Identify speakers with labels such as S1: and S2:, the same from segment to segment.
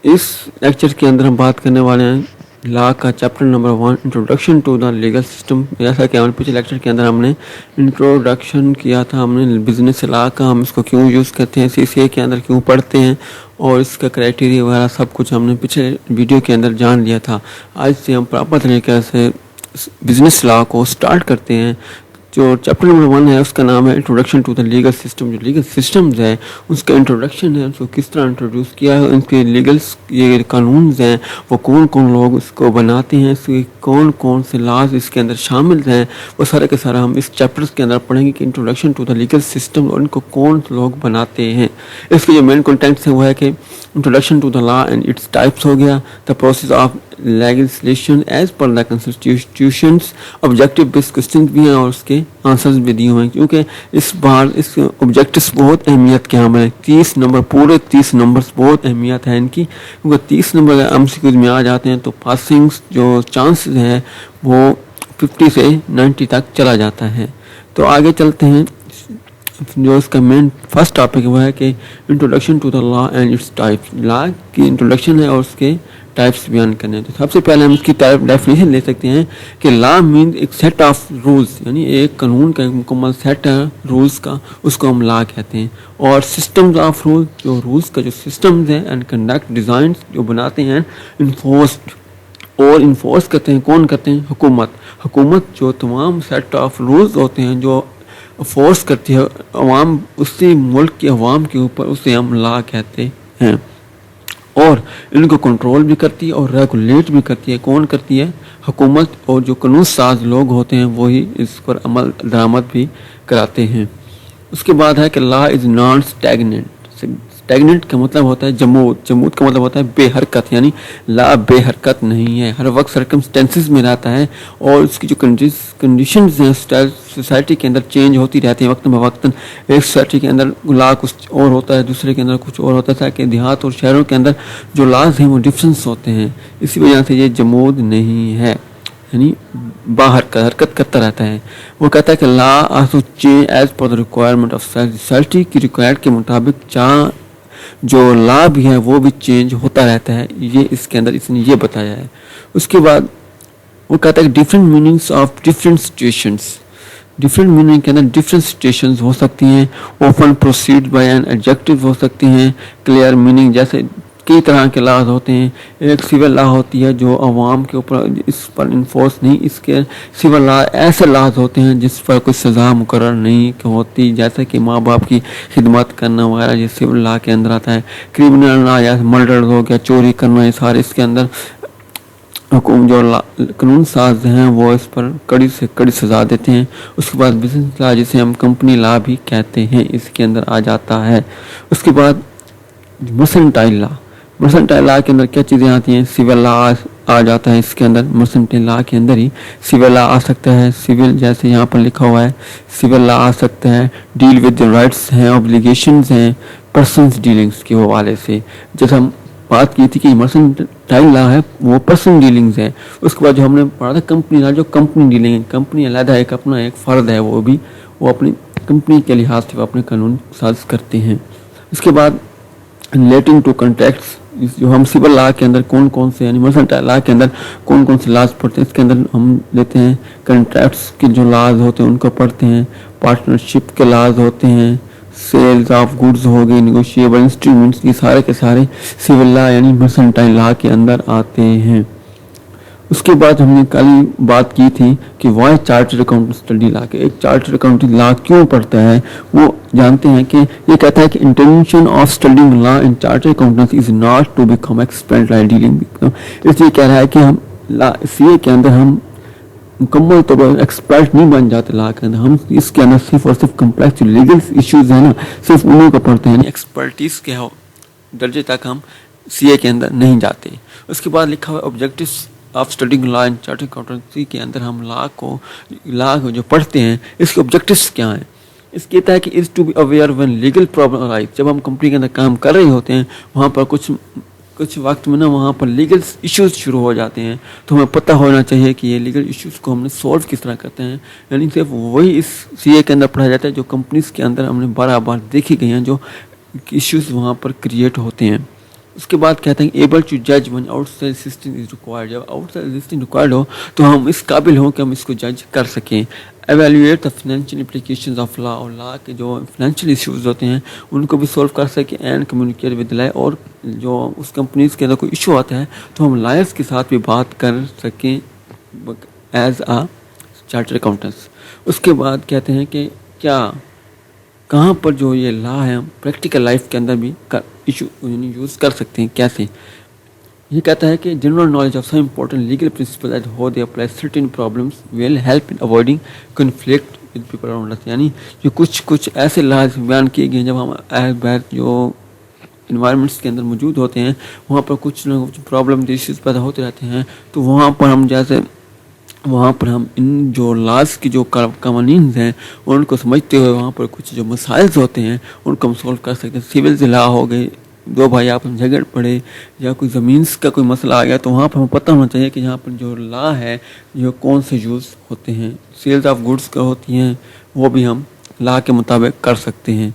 S1: इस लेक्चर के अंदर हम बात करने वाले हैं लॉ का chapter number 1 introduction to the legal system. जैसा कि हमारे पिछले लेक्चर के अंदर हमने इंट्रोडक्शन किया था, हमने बिजनेस लॉ का, हम इसको क्यों यूज़ करते हैं, सीसीए के अंदर क्यों पढ़ते हैं और इसका क्राइटेरिया वगैरह सब कुछ हमने पिछले वीडियो के अंदर जान लिया था। आज से हम प्रॉपर तरीके से बिजनेस लॉ को स्टार्ट करते हैं। जो चैप्टर नंबर 1 है उसका नाम है introduction to the legal system. जो लीगल सिस्टम्स है उसका इंट्रोडक्शन है, उसको किस तरह इंट्रोड्यूस किया है, उनके लीगल्स ये कानून हैं वो कौन कौन लोग इसको बनाते हैं, इसके कौन कौन से लॉज इसके अंदर शामिल हैं, वो सारा के सारा हम इस चैप्टर्स के अंदर पढ़ेंगे कि introduction to the legal system और इनको कौन लोग बनाते हैं। इसके जो मेन कंटेंट्स है वो है कि introduction to the law and its types हो गया, the process of legislation as per the constitutions, objective based question भी हैं और उसके आंसर्स भी दिए हुए हैं, क्योंकि इस बार इस ऑब्जेक्टिव्स बहुत अहमियत के हम हैं। 30 नंबर, पूरे 30 नंबर्स बहुत अहमियत है इनकी, क्योंकि 30 नंबर अगर एमसीक्यूज में आ जाते हैं तो पासिंग जो चांसेस है वो 50 से 90 तक चला जाता है। तो आगे चलते हैं। जो इसका मेन फर्स्ट टॉपिक वो है कि introduction to the law and its types. Law की इंट्रोडक्शन है और उसके टाइप्स बयान करने हैं। तो सबसे पहले हम इसकी टाइप डेफिनेशन ले सकते हैं कि लॉ मीन एक सेट ऑफ रूल्स, यानी एक कानून का एक मुकम्मल सेट है रूल्स का, उसको हम लॉ कहते हैं। और सिस्टम्स ऑफ रूल्स, जो रूल्स का जो सिस्टम्स हैं, एंड कंडक्ट डिज़ाइन जो बनाते हैं, इन्फोर्स्ड और इन्फोर्स करते हैं, कौन करते हैं? हुकूमत जो तमाम सेट ऑफ रूल्स होते हैं जो फोर्स करती है अवाम, उसी मुल्क की अवाम के ऊपर, उसे हम लॉ कहते हैं। और इनको कंट्रोल भी करती है और रेगुलेट भी करती है। कौन करती है? हुकूमत। और जो कानून साज लोग होते हैं वही इस पर अमल दरामद भी कराते हैं। उसके बाद है कि law is non stagnant. Stagnant का मतलब होता है जमूद, जमूद का मतलब होता है बेहरकत, यानी लॉ बेहरकत नहीं है, हर वक्त सर्कमस्टेंसेस में रहता है और उसकी जो कंडीशंस हैं सोसाइटी के अंदर चेंज होती रहती है वक्त ब वक्त। एक सोसाइटी के अंदर लॉ कुछ और होता है, दूसरे के अंदर कुछ और होता है, ताकि देहात और शहरों के अंदर जो लॉज हैं वो डिफरेंस होते हैं। इसी वजह से ये जमूद नहीं है, यानी बाहर का हरकत करता रहता है। वो कहता है कि law also change as per the requirement of society की रिक्वायर्ड के मुताबिक जो लॉ भी है वो भी चेंज होता रहता है। ये इसके अंदर इसने ये बताया है। उसके बाद वो कहता है कि different meanings of different situations. Different meaning के अंदर डिफरेंट सिचुएशंस हो सकती हैं। Open proceed bye an adjective हो सकती हैं। क्लियर मीनिंग, जैसे कई तरह के लॉज होते हैं। एक सिविल लॉ होती है जो अवाम के ऊपर इस पर इन्फोर्स नहीं, इसके सिविल लॉ ऐसे लॉज होते हैं जिस पर कोई सज़ा मुकर्रर नहीं होती, जैसे कि माँ बाप की खिदमत करना वगैरह, ये सिविल लॉ के अंदर आता है। क्रिमिनल लॉ जैसे मर्डर हो गया, चोरी करना, ये सारे इसके अंदर हुकूम जो कानून साज हैं वो इस पर कड़ी से कड़ी सज़ा देते हैं। उसके बाद बिजनेस लॉ, जिसे हम कंपनी लॉ भी कहते हैं, इसके अंदर आ जाता है। उसके बाद मर्सेंटाइल लॉ। मर्सेंटाइल लॉ के अंदर क्या चीज़ें आती हैं? सिविल लॉ आ जाता है इसके अंदर। मर्सेंटाइल लॉ के अंदर ही सिविल लॉ आ सकता है। सिविल जैसे यहाँ पर लिखा हुआ है, सिविल लॉ आ सकता है। डील विद द राइट्स हैं, ऑब्लिगेशंस हैं, पर्सनस डीलिंग्स के हवाले से। जैसे हम बात की थी कि मर्सेंटाइल लॉ है वो पर्सन डीलिंग्स है। उसके बाद जो हमने पढ़ा था कंपनी लॉ, जो कंपनी डीलिंग है, कंपनी अलग है, एक अपना एक फ़र्द है, वो अपनी कंपनी के लिहाज से वो अपने कानून साज करते हैं। उसके बाद रिलेटिंग टू कॉन्ट्रैक्ट्स, जो हम सिविल लॉ के अंदर कौन कौन से, यानी मर्सेंटाइल लॉ के अंदर कौन कौन से लॉज पढ़ते हैं, इसके अंदर हम लेते हैं कॉन्ट्रैक्ट्स के जो लॉज होते हैं उनको पढ़ते हैं। पार्टनरशिप के लॉज होते हैं। सेल्स ऑफ गुड्स हो गए, निगोशिएबल इंस्ट्रूमेंट्स, ये सारे के सारे सिविल लॉ यानी मर्सेंटाइल लॉ के अंदर आते हैं। उसके बाद हमने कल बात की थी कि why chartered accountant study law के, एक चार्टर्ड अकाउंटेंट लॉ क्यों पढ़ता है वो जानते हैं कि ये कहता है कि intention of studying law in chartered accountants is not to become expert like dealing. इसलिए कह रहा है कि हम सीए के अंदर हम मुकम्मल तौर पर एक्सपर्ट नहीं बन जाते लॉ के अंदर, हम इसके अंदर सिर्फ और सिर्फ कम्प्लेक्स लीगल इश्यूज है ना, सिर्फ उन्हीं को पढ़ते हैं। एक्सपर्टीज के दर्जे तक हम सीए के अंदर नहीं जाते। उसके बाद लिखा हुआ objectives of studying law in chartered accountancy के अंदर हम लॉ को जो पढ़ते हैं इसके ऑब्जेक्टिव्स क्या हैं। इस कहता है कि is to be aware when legal problem arise. जब हम कंपनी के अंदर काम कर रहे होते हैं वहाँ पर कुछ वक्त में ना वहाँ पर लीगल इश्यूज शुरू हो जाते हैं, तो हमें पता होना चाहिए कि ये लीगल इश्यूज को हमने सॉल्व किस तरह करते हैं। यानी सिर्फ वही इस सीए के अंदर पढ़ा जाता है जो कंपनीज के अंदर हमने बार बार देखी गई हैं, जो इश्यूज वहाँ पर क्रिएट होते हैं। اس کے بعد کہتے ہیں ایبل ٹو جج one out side assistant is required. جب آؤٹ سائڈ اسسٹنٹ ریکوائرڈ ہو تو ہم اس قابل ہوں کہ ہم اس کو جج کر سکیں. Evaluate the financial implications of law, اور لا کے جو فائنینشیل ایشوز ہوتے ہیں ان کو بھی سولو کر سکیں. اینڈ کمیونیکیٹ ود لا, اور جو اس کمپنیز کے اندر کوئی ایشو آتا ہے تو ہم لائرس کے ساتھ بھی بات کر سکیں ایز اے چارٹر اکاؤنٹنٹس. اس کے بعد کہتے ہیں کہ کیا کہاں پر جو یہ لا ہے ہم پریکٹیکل لائف کے اندر بھی ایشو یوز کر سکتے ہیں, کیسے. یہ کہتا ہے کہ general knowledge of some important legal principle at how the apply certain problems will help in avoiding conflict with people around us. یعنی جو کچھ ایسے لاز بیان کیے گئے ہیں جب ہم جو انوائرمنٹس کے اندر موجود ہوتے ہیں وہاں پر کچھ نہ کچھ پرابلم ایشوز پیدا ہوتے رہتے ہیں, تو وہاں پر ہم ان جو لاز کی جو قوانین ہیں ان کو سمجھتے ہوئے وہاں پر کچھ جو مسائل ہوتے ہیں ان کو ہم سولو کر سکتے ہیں. سول لا ہو گئے, دو بھائی آپ جھگڑ پڑے یا کوئی زمین کا کوئی مسئلہ آ گیا تو وہاں پر ہمیں پتہ ہونا چاہیے کہ یہاں پر جو لا ہے جو کون سے یوز ہوتے ہیں. سیلز آف گڈس کا ہوتی ہیں وہ بھی ہم لا کے مطابق کر سکتے ہیں.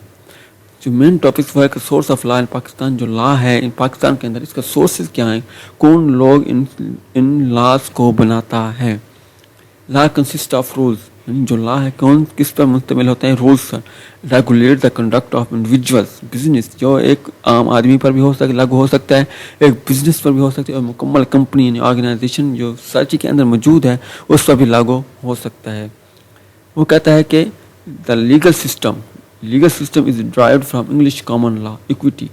S1: جو مین ٹاپکس وہ ہے کہ سورس آف لا ان پاکستان. جو لا ہے ان پاکستان کے اندر اس کا سورسز کیا ہیں, کون لوگ ان لاز کو بناتا ہے. لا کنسسٹ آف رولز, یعنی جو لا ہے کون کس پر مشتمل ہوتا ہے, رولز پر. Regulate the conduct of individuals business, جو ایک عام آدمی پر بھی لاگو ہو سکتا ہے, ایک بزنس پر بھی ہو سکتا ہے, اور مکمل کمپنی یعنی آرگنائزیشن جو سرچ کے اندر موجود ہے اس پر بھی لاگو ہو سکتا ہے. وہ کہتا ہے کہ the legal system is derived from English common law equity,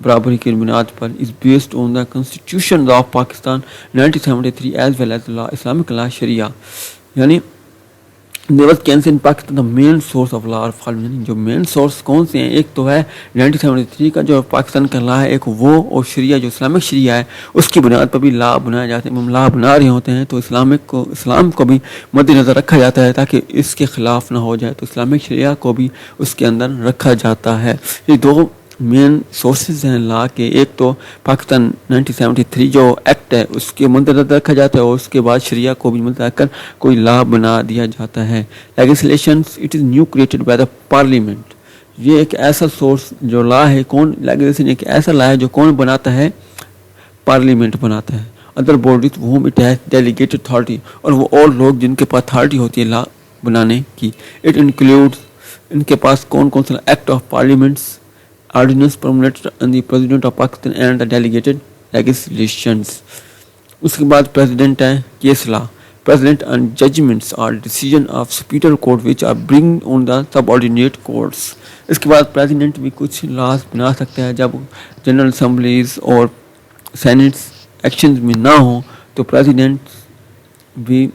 S1: برابری کی بنیاد پر, is based on the constitution of Pakistan 1973 as well as law Islamic law Shariah. یعنی نیوز کینسر in Pakistan the main source of law اور فالم, یعنی جو مین سورس کون سے ہیں, ایک تو ہے 1973 کا جو پاکستان کا لا ہے, ایک وہ, اور شریعہ جو اسلامک شریعہ ہے اس کی بنیاد پر بھی لا بنائے جاتے ہیں. ہم لا بنا رہے ہوتے ہیں تو اسلام کو بھی مد نظر رکھا جاتا ہے تاکہ اس کے خلاف نہ ہو جائے, تو اسلامک شریعہ کو بھی اس کے اندر رکھا جاتا ہے. یہ دو مین سورسز ہیں لا کے, ایک تو پاکستان 1973 جو ایکٹ ہے اس کے مندرجہ رکھا جاتا ہے, اور اس کے بعد شریعہ کو بھی مندرجہ رکھ کر کوئی لا بنا دیا جاتا ہے. Legislations it is new created by the parliament. یہ ایک ایسا سورس جو لا ہے, کون لیجسلیشن ایک ایسا لا ہے جو کون بناتا ہے, پارلیمنٹ بناتا ہے. ادر باڈیز وہم اٹ ہیز ڈیلیگیٹڈ اتھارٹی, اور وہ اور لوگ جن کے پاس اتھارٹی ہوتی ہے لا بنانے کی. اٹ انکلوڈز, ان کے پاس کون کون سا act of parliaments, Ordinance promulgated on the President of Pakistan and the delegated legislations. اس کے بعد پریزیڈنٹ ہے case law. President and judgments are decision of superior court which are bring on the subordinate courts. اس کے بعد president بھی کچھ laws بنا سکتا ہے جب جنرل اسمبلیز اور سینٹس ایکشنز میں نہ ہوں تو پریزیڈنٹ بھی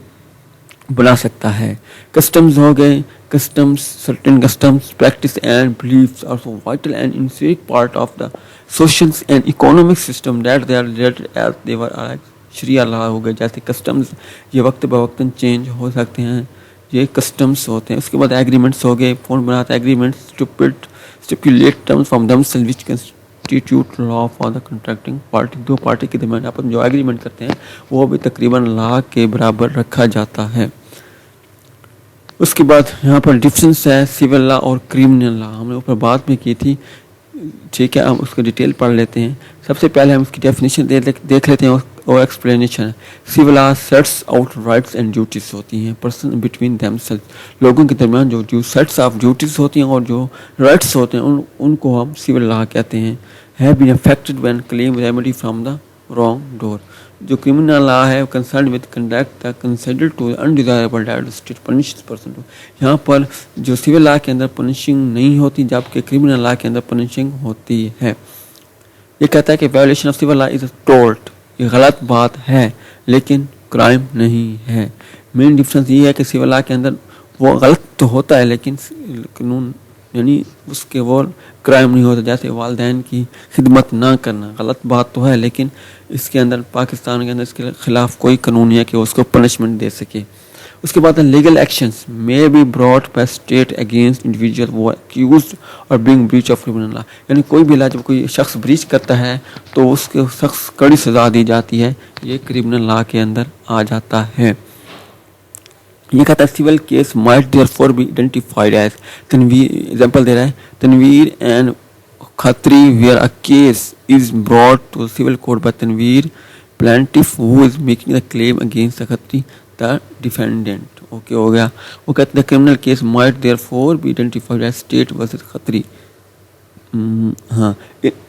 S1: بنا سکتا ہے. کسٹمز ہو گئے, certain customs, practice and beliefs are so vital and intrinsic part of the social and economic system that they are related as they were شریعہ لا ہو گئے. جیسے کسٹمز یہ وقت بوقتاً چینج ہو سکتے ہیں, یہ کسٹمز ہوتے ہیں. اس کے بعد ایگریمنٹس ہو گئے, کون بناتا ہے agreements, stipulate terms from themselves which constitute law for the contracting party. دو پارٹی کے درمیان اپن جو ایگریمنٹ کرتے ہیں وہ بھی تقریباً لا کے برابر رکھا جاتا ہے. اس کے بعد یہاں پر ڈفرینس ہے سول لا اور کریمنل لا, ہم نے اوپر بات میں کی تھی, ٹھیک ہے. ہم اس کو ڈیٹیل پڑھ لیتے ہیں. سب سے پہلے ہم اس کی ڈیفینیشن دیکھ لیتے ہیں اور explanation. Civil law sets out rights and duties ہوتی ہیں پرسن بٹوین دیم سیلف, لوگوں کے درمیان جو سیٹس آف ڈیوٹیز ہوتی ہیں اور جو رائٹس ہوتے ہیں ان کو ہم سول لا کہتے ہیں. Have been affected when claim remedy from the wrong doer. جو کرمنل لا ہے concern with conduct consider to undesirable that state punish person. یہاں پر جو سول لا کے اندر پنشنگ نہیں ہوتی جبکہ کرمنل لا کے اندر پنشنگ ہوتی ہے. یہ کہتا ہے کہ وائلیشن آف سول لا از اے ٹورٹ, یہ غلط بات ہے لیکن کرائم نہیں ہے. مین ڈفرینس یہ ہے کہ سول لا کے اندر وہ غلط تو ہوتا ہے لیکن قانون یعنی اس کے وہ کرائم نہیں ہوتا. جیسے والدین کی خدمت نہ کرنا غلط بات تو ہے لیکن اس کے اندر پاکستان کے اندر اس کے خلاف کوئی قانون نہیں ہے کہ اس کو پنشمنٹ دے سکے. اس کے بعد legal actions may be brought by state against individual who are accused or being breach of criminal law. یعنی کوئی بھی لا جب کوئی شخص بریچ کرتا ہے تو اس کے شخص کڑی سزا دی جاتی ہے, یہ کرمنل لا کے اندر آ جاتا ہے. یہ کہتا ہے civil case might therefore be identified as Tanveer, example دے رہا ہے, Tanveer and Khatri, where a case is brought to civil court by Tanveer, plaintiff who is making the claim against the Khatri, the defendant. Okay हो गया. वो कहते हैं the criminal case might therefore be identified as state versus Khatri. हाँ,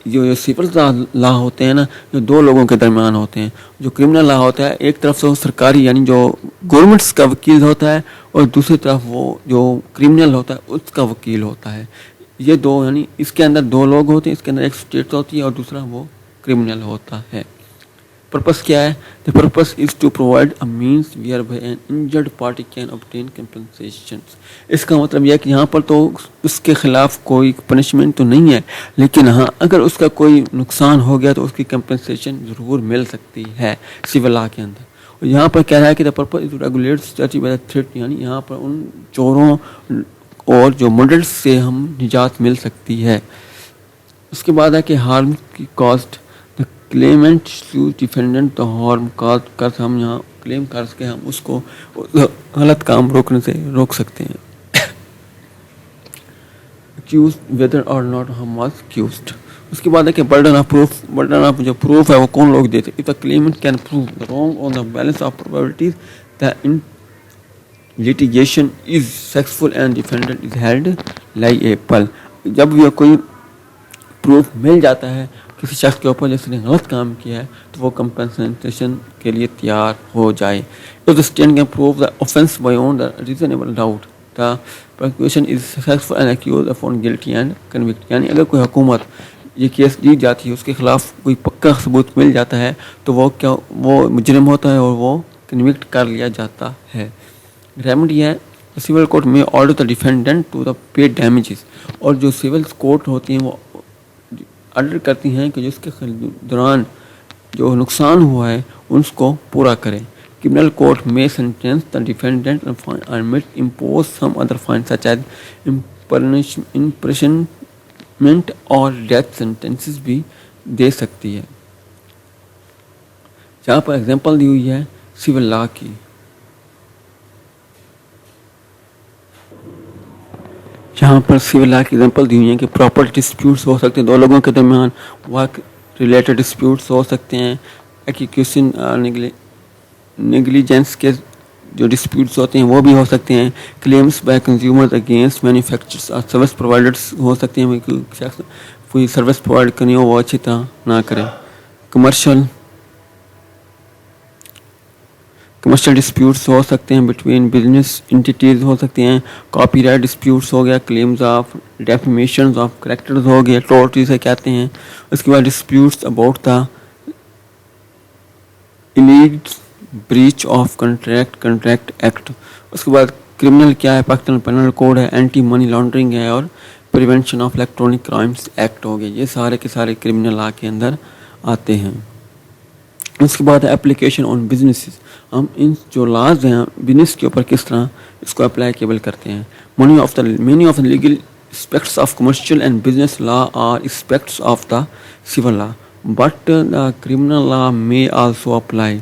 S1: जो civil law होते हैं ना, जो दो लोगों के दरमियान होते हैं. जो क्रिमिनल लॉ होता है, एक तरफ से वो सरकारी यानी जो गवर्नमेंट्स का वकील होता है, और दूसरी तरफ वो जो क्रिमिनल होता है उसका वकील होता है. ये दो यानी इसके अंदर दो लोग होते हैं, इसके अंदर एक स्टेट होती है और दूसरा वो क्रिमिनल होता है. पर्पस क्या है? The purpose is to provide a means whereby an injured party can obtain compensation. इसका मतलब यह है कि यहाँ पर तो उसके खिलाफ कोई पनिशमेंट तो नहीं है, लेकिन हाँ अगर उसका कोई नुकसान हो गया तो उसकी कंपनसेशन ज़रूर मिल सकती है सिविल लॉ के अंदर. और यहाँ पर कह रहा है कि the purpose is to regulate society by the threat, यानी यहाँ पर उन चोरों और जो मर्डर्स से हम निजात मिल सकती है. उसके बाद है कि हार्म की cost. The Clement shoes defendant the harm cost कर, हम यहाँ क्लेम करके हम उसको गलत काम रोकने से रोक सकते हैं. accused whether or not harm was accused. उसके बाद है कि burden of proof. burden of जो proof है वो कौन लोग देते हैं? If the claimant can prove the wrong on the balance of probabilities, the litigation is successful and defendant is held liable. जब भी कोई प्रूफ मिल जाता है किसी शख्स के ऊपर जिसने गलत काम किया है तो वो कंपनसेशन के लिए तैयार हो जाए. If the state can prove the offence beyond the reasonable doubt, the prosecution is successful and accused are found guilty and convicted. यानी अगर कोई हुकूमत ये केस दी जाती है, उसके खिलाफ कोई पक्का सबूत मिल जाता है तो वो मुजरिम होता है और वो कन्विक्ट कर लिया जाता है. रेमेडी है सिविल कोर्ट में order the defendant to the pay damages. और जो सिविल कोर्ट होती हैं वो ऑर्डर करती हैं कि जिसके दौरान जो नुकसान हुआ है उसको पूरा करें. Criminal court may sentence the defendant and may impose some other fine such as imprisonment or death sentences भी दे सकती है. जहाँ पर एग्जाम्पल दी हुई है सिविल लॉ की. जहाँ पर सिविल लॉ की एग्जाम्पल दी हुई है कि प्रॉपर्टी डिस्प्यूट्स हो सकते हैं, दो लोगों के दरमियान वर्क रिलेटेड डिस्प्यूट्स हो सकते हैं, एक्यूशन नेग्लिजेंस के जो डिस्प्यूट्स होते हैं वो भी हो सकते हैं, claims by consumers against manufacturers और सर्विस प्रोवाइडर्स हो सकते हैं, कोई सर्विस प्रोवाइड करनी हो वो अच्छी तरह ना करें. कमर्शियल डिस्प्यूट्स हो सकते हैं, बिटवीन बिजनेस एंटिटीज़ हो सकते हैं, कॉपीराइट डिस्प्यूट्स हो गया, claims of defamation of characters हो गया, टोर्ट जिसे कहते हैं. उसके बाद disputes about the illegal breach of contract act. उसके बाद क्रिमिनल क्या है? पाकिस्तान पेनल कोड है, एंटी मनी लॉन्ड्रिंग है और prevention of electronic crimes act हो गए. ये सारे के सारे क्रिमिनल लॉ के अंदर आते हैं. उसके बाद एप्लीकेशन ऑन बिजनेसेस. हम इन जो लॉज हैं बिजनेस के ऊपर किस तरह इसको अप्लीकेबल करते हैं. Many of the legal aspects of commercial and business law are aspects of the civil law, but the criminal law may also apply.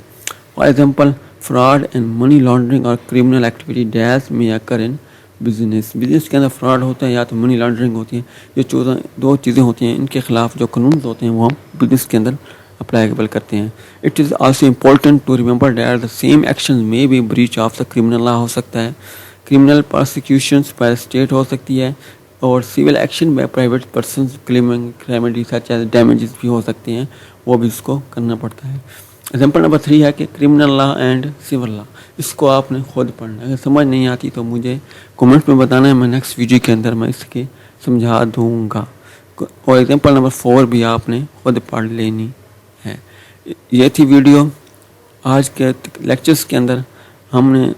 S1: For example, fraud and money laundering or criminal activity that may occur in business. Business के अंदर fraud होता है या तो money laundering होती है. जो दो चीज़ें होती हैं इनके खिलाफ जो कानून होते हैं वो हम बिजनेस के अंदर अप्लाईबल करते हैं. It is also important to remember that the same action may be breach of the criminal law हो सकता है. क्रिमिनल प्रोसिक्यूशंस बाय स्टेट हो सकती है और civil action by private person claiming remedy such as damages भी हो सकते हैं, वो भी इसको करना पड़ता है. एग्जाम्पल नंबर 3 है कि criminal law and civil law. इसको आपने खुद पढ़ना है. अगर समझ नहीं आती तो मुझे कमेंट में बताना है, मैं नेक्स्ट वीडियो के अंदर मैं इसके समझा दूंगा. और एग्जाम्पल नंबर 4 भी आपने खुद पढ़ लेनी है. ये थी वीडियो. आज के लेक्चर्स के अंदर हमने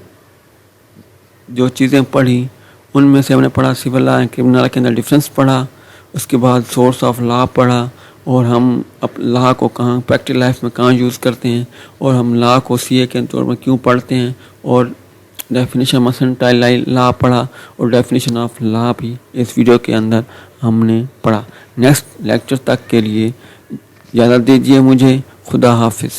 S1: जो चीज़ें पढ़ी उनमें से हमने पढ़ा civil law and criminal law के अंदर डिफरेंस पढ़ा. उसके बाद सोर्स ऑफ लॉ पढ़ा और हम अब लॉ को कहाँ प्रैक्टिकल लाइफ में कहाँ यूज़ करते हैं और हम लॉ को सीए के तौर पर क्यों पढ़ते हैं. और डेफिनेशन मर्केंटाइल लॉ पढ़ा और डेफिनेशन ऑफ लॉ भी इस वीडियो के अंदर हमने पढ़ा. नेक्स्ट लेक्चर तक के लिए इजाज़त दीजिए मुझे. खुदा हाफिज़.